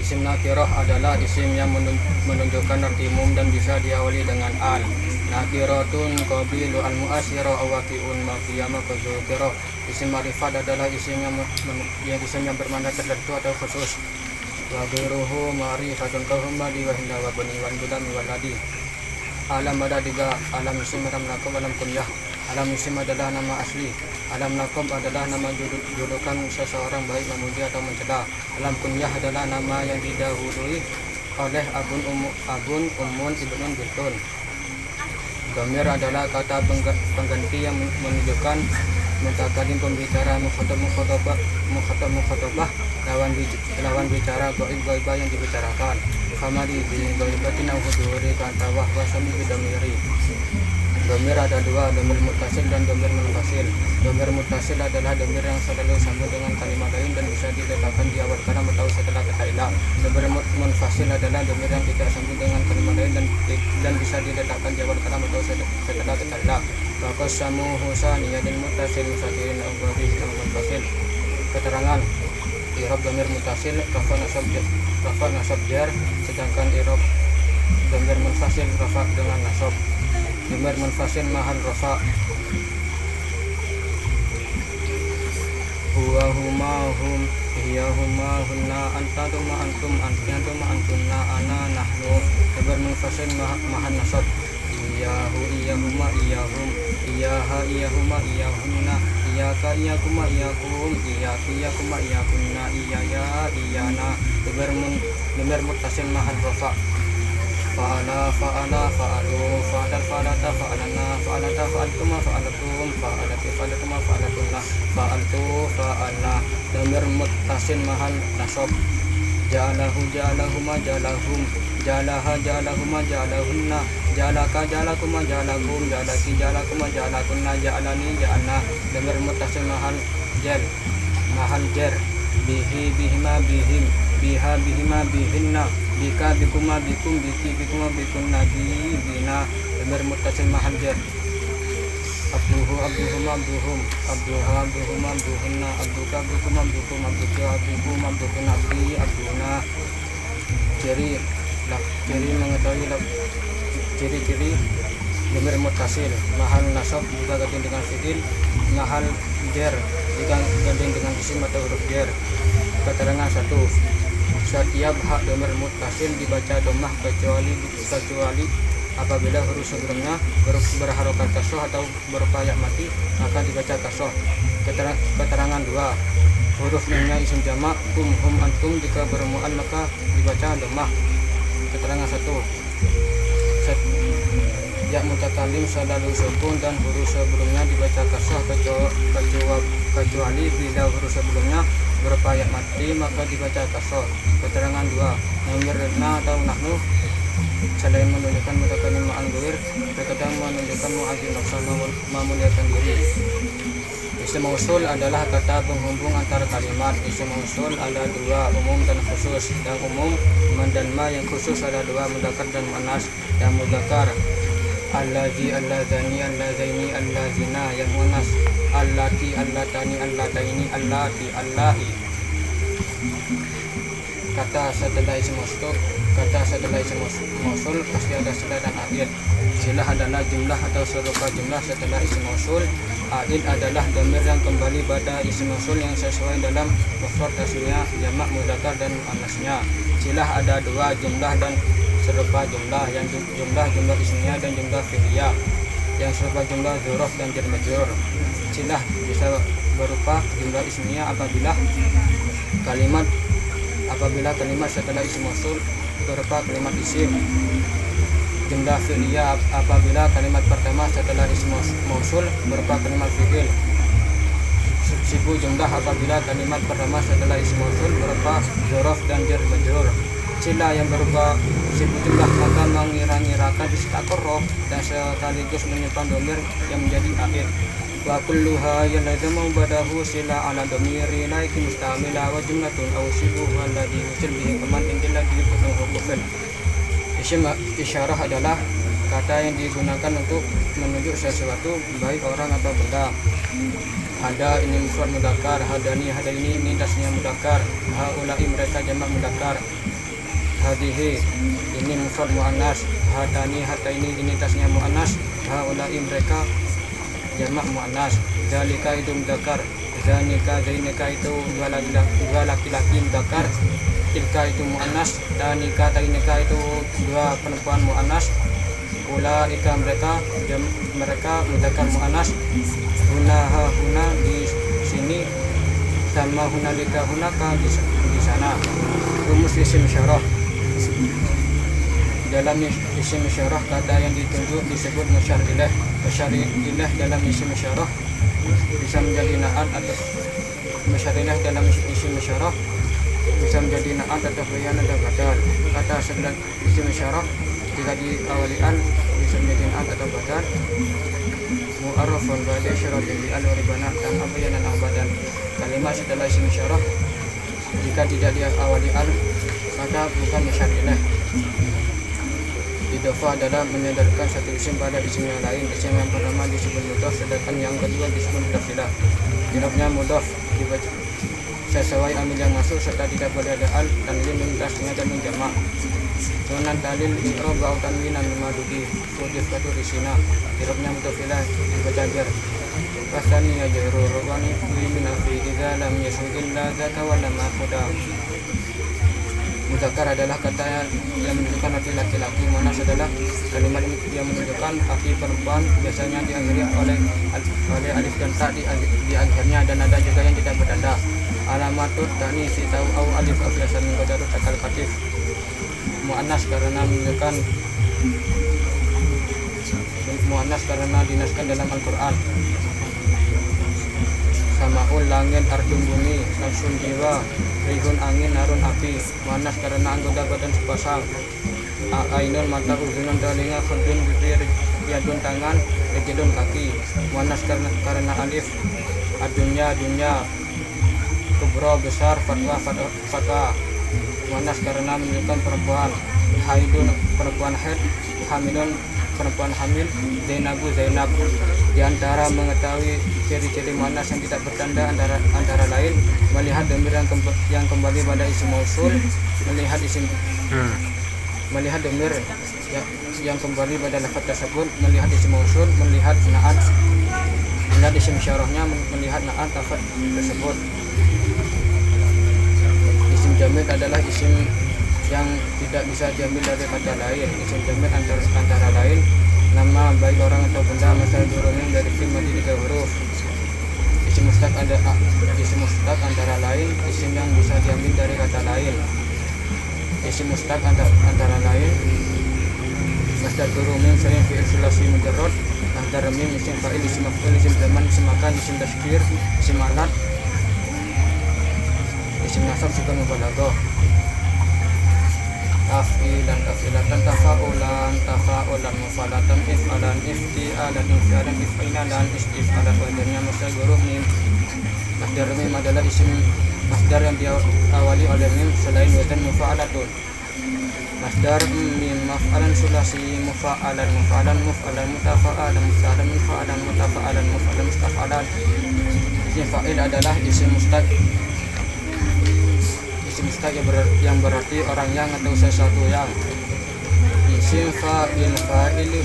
Isim nakirah adalah isim yang menunjukkan arti umum dan bisa diawali dengan al. Nakiratun qabilu al-mu'asyirah awaqi'un maqiyama kazukirah. Isim ma'rifat adalah isim yang bermakna tertentu atau khusus. Wa ghairuhu ma'rifatun kahumadi wa hinda wa bani wa budami wa ladi. Alam ada tiga, alam isim, alam nakob, alam kunyah. Alam isim adalah nama asli. Alam nakob adalah nama julukan seseorang baik memuji atau mencela. Alam kunyah adalah nama yang didahului oleh abun, umun, ibnun, bintun. Dhamir adalah kata pengganti yang menunjukkan mutakalim pembicara, mukhatabah, lawan bicara, gaib yang dibicarakan. Kamari bi gaibatin au huduri kata wa sami bidamiri. Dhamir ada dua, dhamir muttasil dan dhamir munfasil. Dhamir muttasil adalah dhamir yang selalu sambung dengan kalimat lain dan bisa diletakkan di awal kalam atau setelah kata ilah. Dhamir munfasil adalah dhamir yang tidak sambung dengan kalimat lain dan bisa diletakkan di awal kalam atau setelah kata ilah. Faqasamu husaniyadil muttasil musatirin au ghairi munfasil. Keterangan i'rab dhamir muttasil rafa nasab jar, sedangkan i'rab dhamir munfasil rafa dengan nasab. Dhamir munfasil mahal rafa. Huwa huma hum hiya huma hunna anta tuma antum antum antunna ana nahnu. Dhamir munfasil mahal nasab. Iyahu iyahuma iyahum iyaha iyahuma iyahunna iyaka iyakuma iyakum iyaki iyakuma iyakunna iyaya iyana. Dhamir muttasil mahal rafa. Fa'ala fa'ala fa'alu fa'alal fa'alata fa'alana fa'alata fa'altuma fa'alatum fa'alati fa'alatuma fa'alatunna fa'altu fa'alna. Dhamir muttasil mahal nasab. Ja'alahu ja'alahuma ja'alahum ja'alaha ja'alahuma ja'alahunna ja'alaka ja'alakuma ja'alakum ja'alaki ja'alakuma ja'alakunna ja'alani ja'alna. Dhamir muttasil mahal jar. Bihi bihima bihim biha bihima bihinna bika bikuma bikum biki bikuma bikunna bina. Dhamir muttasil mahal jar. Abduhu abduhuma abduhum abduha abduhuma abduhunna abduka abdukum abdukum abduka abdukum abdukun abdi abduna. Ciri mengetahui ciri-ciri dhamir muttasil. Mahal nasab jika ganti dengan fi'il, mahal jar jika ganti dengan isim atau huruf jar. Keterangan 1. Setiap hak dhamir muttasil dibaca dhammah kecuali apabila huruf sebelumnya berharokat kasroh atau berupa ya mati maka dibaca kasroh. Keterangan 2. Huruf minnya isim jamak hum antum jika bermu'an maka dibaca dhammah. Keterangan 1. Ya mutakalim selalu sukun dan huruf sebelumnya dibaca kasroh kecuali bila huruf sebelumnya berupa ya mati maka dibaca kasroh. Keterangan 2. Namirna atau nahnu selain menunjukkan mutakalim ma'al ghair terkadang menunjukkan mu'adzim nafsan memuliakan diri. Isim mausul adalah kata penghubung antara kalimat. Isim mausul ada dua, umum dan khusus. Yang umum dan ma, yang khusus ada dua, mudzakkar dan muannas. Yang mudzakkar allazi allazani allazaini allazina. Yang muannas allati allatani allataini allati allahi. Kata setelah isim mausul pasti ada silah dan aid. Silah adalah jumlah atau serupa jumlah setelah isim mausul. Aid adalah dhamir yang kembali pada isim mausul yang sesuai dalam mufrad tasniah, jamak, mudzakkar dan muannasnya. Silah ada dua, jumlah dan serupa jumlah. Yang jumlah ismiyah dan jumlah fi'liyah. Yang serupa jumlah dzuruf dan jar majrur. Silah bisa berupa jumlah ismiyah apabila kalimat setelah isim mausul berupa kalimat isim. Jumlah fi'liyah apabila kalimat pertama setelah isim mausul berupa kalimat fi'il. Sibu jumlah apabila kalimat pertama setelah isim mausul berupa dzuruf dan jar majrur. Silah yang berupa sibu jumlah maka mengira-ngirakan istaqarrah dan sekaligus menyimpan dhamir yang menjadi aid. Wa kulluha yalzamu badahu sila ala dhamiri laiki mustamila wa jumlatun aw sibuha alladhi yusil bihi kaman indillah dibutun hukufan. Isim isyarah adalah kata yang digunakan untuk menunjuk sesuatu baik orang atau benda. Ada ini mufrad mudzakkar, hadani hadaini ini tasniah mudzakkar, haula'i mereka jamak mudzakkar. hadihi ini mufrad muannas, hatani hataini ini tasnya muannas, haulai mereka jamak muannas, zalika itu mudzakkar, zanika zainika itu dua laki-laki mudzakkar, tilka itu muannas, tanika tainika itu dua perempuan muannas, ulaika mereka mudzakkar muannas, huna di sini sama hunalika hunaka di sana. Rumus isim isyarah. Dalam isim isyarah kata yang ditunjuk disebut musyar ilaih. Musyar ilaih dalam isim isyarah bisa menjadi na'at atau musyar ilaih dalam isim isyarah bisa menjadi na'at atau bayan atau badal. Kata sedang isim isyarah jika diawali al bisa menjadi na'at atau badal. Mu'arrafun ba'da syaratin bi al waribana dan abayanan abadan. Kalimat setelah isim isyarah jika tidak diawali al maka bukan musyar ilaih. Idhofah adalah menyadarkan satu isim pada isim yang lain. Isim yang pertama disebut mudhof, sedangkan yang kedua disebut mudhof ilaih. Irobnya mudhof dibaca sesuai amil yang masuk serta tidak boleh ada al, tanwin, nun tasnya dan nun jamak. Sunan talil irob au tanwinan madugi udif katu risina. Irobnya mudhof ilaih dibaca jar. Pasani ajru rubani min afi idza lam yasudil la zaka wa lam afuda. Mudzakkar adalah kata yang menunjukkan arti laki-laki. Muannas adalah kalimat yang menunjukkan arti perempuan, biasanya diakhiri oleh alif dan ta di akhirnya, dan ada juga yang tidak bertanda. Alamatut tani si tahu au alif aflasan qadarut akal katif. Muannas karena menunjukkan muannas karena dinaskan dalam Al-Qur'an. Samaul langit, ardun bumi, nafsun jiwa, rihun angin, narun api. Muannas karena anggota badan sepasang. Ainun mata, uzunun telinga, khudun bibir, yadun tangan, rijlun kaki. Muannas karena alif, adunya dunya, kubro besar, fatwa. Muannas karena menunjukkan perempuan. Haidun perempuan haid, hamilun perempuan hamil, Zainabu Zainab. Di antara mengetahui ciri-ciri muannas yang tidak bertanda antara lain melihat dhamir yang kembali pada isim mausul, melihat dhamir yang kembali pada lafaz tersebut, melihat isim mausul, melihat na'at, melihat isim isyarahnya, melihat na'at lafaz tersebut. Isim jamid adalah isim yang tidak bisa diambil dari kata lain. Isim jamid antara lain nama baik orang atau benda, masal durungin dari fi'il madhi 3 huruf. Isim mustaq antara lain isim yang bisa diambil dari kata lain. Isim mustaq antara lain masdar durungin sering fi'il sulasi mujarrad, masdar mim isim fa'il, isim maf'ul, isim zaman, isim makan, isim tashkir, isim alat, isim nasab, sifat mubalaghah. Af'ilan af'ilatan tafa'ulan mufalatan if'alan ifti'alan if'ialan if'ilalan istif'alan. Wajarnya masdar huruf mim. Masdar mim adalah isim masdar yang diawali oleh mim selain wazan mufa'alatun. Masdar mim maf'alan sulasi mufa'alan muf'alan mutafa'alan mutafa'alan mustafa'alan. Isim fa'il adalah isim mustaq. Isim mustaq yang berarti orang yang atau sesuatu yang. Isim fa'il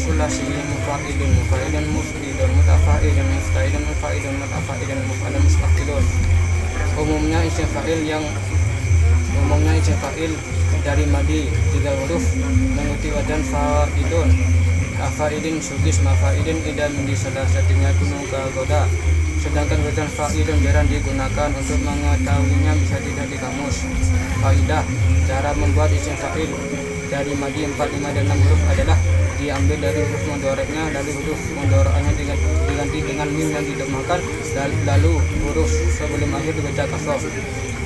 sulasi mufa'ilun muf'ilun mutafa'ilun musta'ilun mufa'ilun mutafa'ilun muf'alun mustaf'ilun. Umumnya isim fa'il dari madi 3 huruf mengikuti wazan fa'ilun. Fa'ilin sugis mafa'ilin idan di salah satunya gunung kagoda. Sedangkan wazan fa'ilun jarang digunakan. Untuk mengetahuinya bisa dilihat di kamus. Faidah, cara membuat isim fa'il dari madi 4, 5, dan 6 huruf adalah diambil dari huruf mudhari'nya, lalu huruf mudhari'nya diganti dengan mim yang didhamakan, lalu huruf sebelum akhir dibaca kasrah.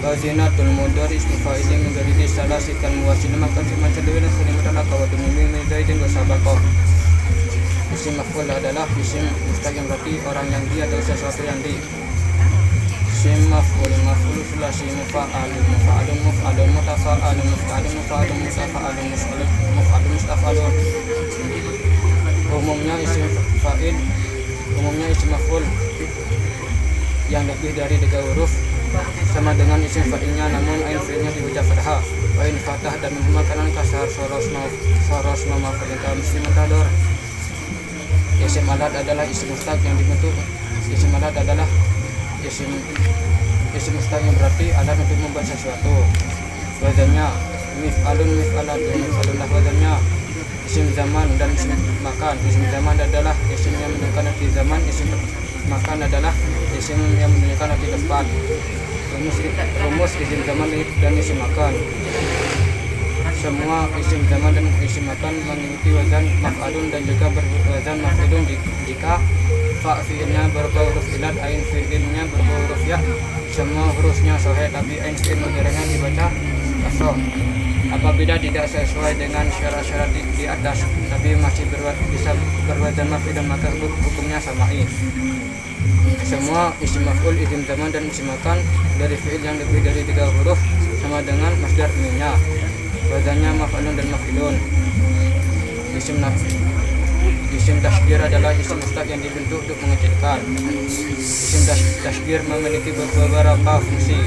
Wazinatul mudhari' ismu fa'ilin min ghairi salasikan muwasilin maqasiman tadwin kalimat al-qawatu mim zaidin wa sabaqah. Isim maf'ul adalah isim mustaq yang berarti orang yang di atau sesuatu yang di. Isim maf'ul sulasi mufa'alun mutafa'alun muf'alun mustafa'alun. Umumnya isim maf'ul yang lebih dari 3 huruf sama dengan isim fa'ilnya, namun ain fi'ilnya dibaca fathah. Wa in fathah dan makanan kasar soros nama perintah mesti mentador. Isim alat adalah isim mustaq yang dibentuk. Isim alat adalah isim mustaq yang berarti alat untuk membuat sesuatu. Wazannya mif'alun lah wazannya. Isim zaman dan isim makan. Isim zaman adalah isim yang menunjukkan arti zaman. Isim makan adalah isim yang menunjukkan arti tempat. Rumus isim zaman dan isim makan. Semua isim zaman dan isim makan mengikuti wazan maf'alun dan juga berwazan maf'ilun jika fa fi'ilnya berupa huruf ilat, ain fi'ilnya berupa huruf ya. Semua hurufnya sahih tapi ain fi'il mudhari'nya dibaca kasroh. Apabila tidak sesuai dengan syarat-syarat di atas tapi masih bisa berwazan maf'ilun, maka hukumnya sama'i. Semua isim maf'ul, isim zaman dan isim makan dari fi'il yang lebih dari 3 huruf sama dengan masdar minnya. Wazannya maf'alun dan maf'ilun. Isim tasghir adalah isim mustaq yang dibentuk untuk mengecilkan. Isim tasghir memiliki beberapa fungsi: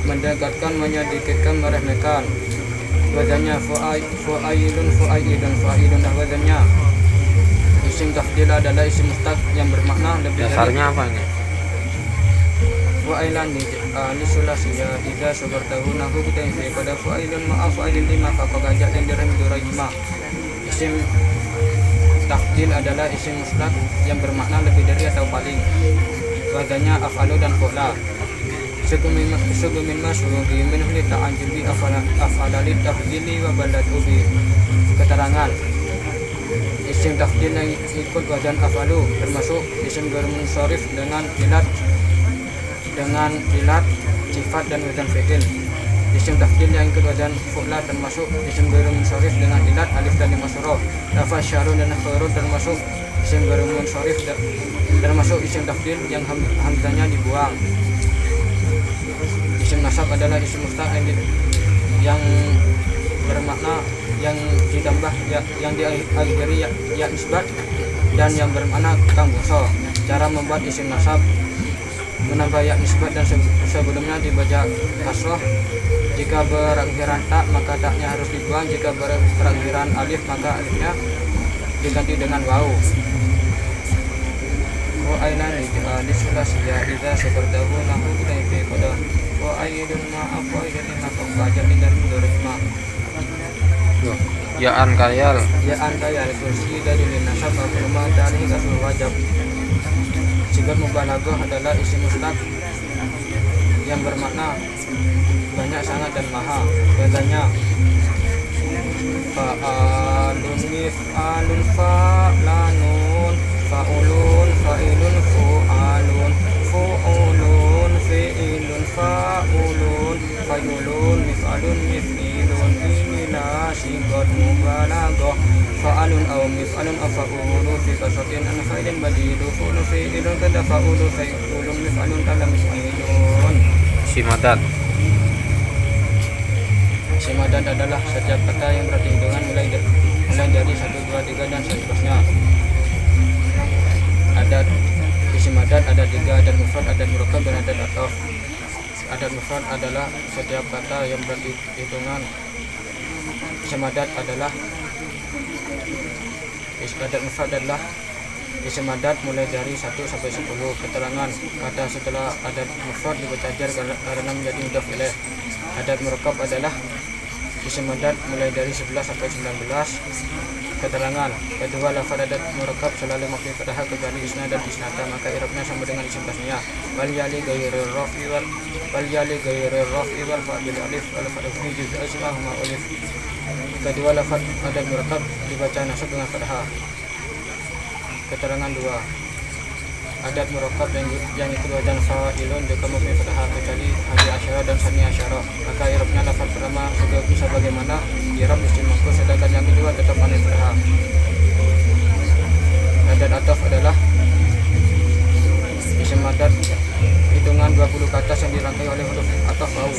mendekatkan, menyedikitkan, meremehkan. Wazannya fu'ailun dah wazannya. Isim tafdil adalah isim mustaq yang bermakna lebih dasarnya apa ini? Fu'ailan li sulasiyya idza sabartahu nahu bidai pada fu'ailun ma'a fu'ailin lima faqaja dan dirham durajma. Isim tafdil adalah isim mustaq yang bermakna lebih dari atau paling. Wazannya af'alu dan fu'la. Sugumin masugi minhu li ta'anjubi af'ala li tafdili wa balatu bi. Keterangan isim tafdil yang ikut wazan af'alu termasuk isim ghair munsharif dengan ilat, sifat dan wazan fi'il. Isim tafdil yang ikut wazan fu'la termasuk isim ghair munsharif dengan ilat, alif dan 5 huruf. Lafaz syarun dan khairun termasuk isim ghair munsharif termasuk isim tafdil yang hamzahnya dibuang. Isim nasab adalah isim mustaq yang bermakna yang ditambah yang diakhiri ya nisbat dan yang bermakna kang bungso. Cara membuat isim nasab: menambah ya nisbat dan sebelumnya dibaca kasroh. Jika berakhiran tak maka taknya harus dibuang. Jika berakhiran alif maka alifnya diganti dengan waw. Wa ailan li sulasiyya idza sabartahu nahu bidai pada wa aidun ma'a fa'ilin maka fa'ajalin dan mudhari'ma. Ya'an kayal kursi dari nasab rumah dari kasul wajab. Sigat mubalaghah adalah isim mustaq yang bermakna banyak, sangat dan maha. Wazannya fa'alun mif'alun fa'lanun fa'ulun fa'ilun fu'alun fu'ulun fi'ilun fa'ulun fa'yulun mif'alun mif'ilun. Inilah sigat mubalaghah. Fa'alun aw mif'alun aw fa'ulu fi kasratin an fa'ilin badilu fu'lu fi'ilun kada fa'ulu fa'ulun mif'alun kada mif'ilun. simadat. Simadat adalah setiap kata yang berarti hitungan mulai dari 1, 2, 3 dan seterusnya. Adat isim adat ada 3, adat mufrad, adat murakkab dan adat ataf. Adat mufrad adalah setiap kata yang berarti hitungan. Isim adat adalah isim adat mulai dari 1 sampai 10. Keterangan kata setelah adat mufrad dibaca jar karena menjadi mudhaf ilaih. Adat murakkab adalah isim adat mulai dari 11 sampai 19. Keterangan kedua, lafaz adat murakkab selalu mabni fathah kecuali isna dan isnata, maka i'rabnya sama dengan isim tasniyah. Wal yali ghairur raf'i wal fa'il alif wal fa'il fi juz' asmahuma alif. Kedua, lafaz adat murakkab dibaca nasab dengan fathah. Keterangan 2, adat murakkab yang ikut wazan fa'ilun juga mabni fathah kecuali hadi asyara dan sani asyara, maka i'rabnya lafaz pertama bisa bagaimana i'rab isim maf'ul, sedangkan yang kedua tetap mabni fathah. Adat ataf adalah isim adat hitungan 20 ke atas yang dirangkai oleh huruf ataf waw.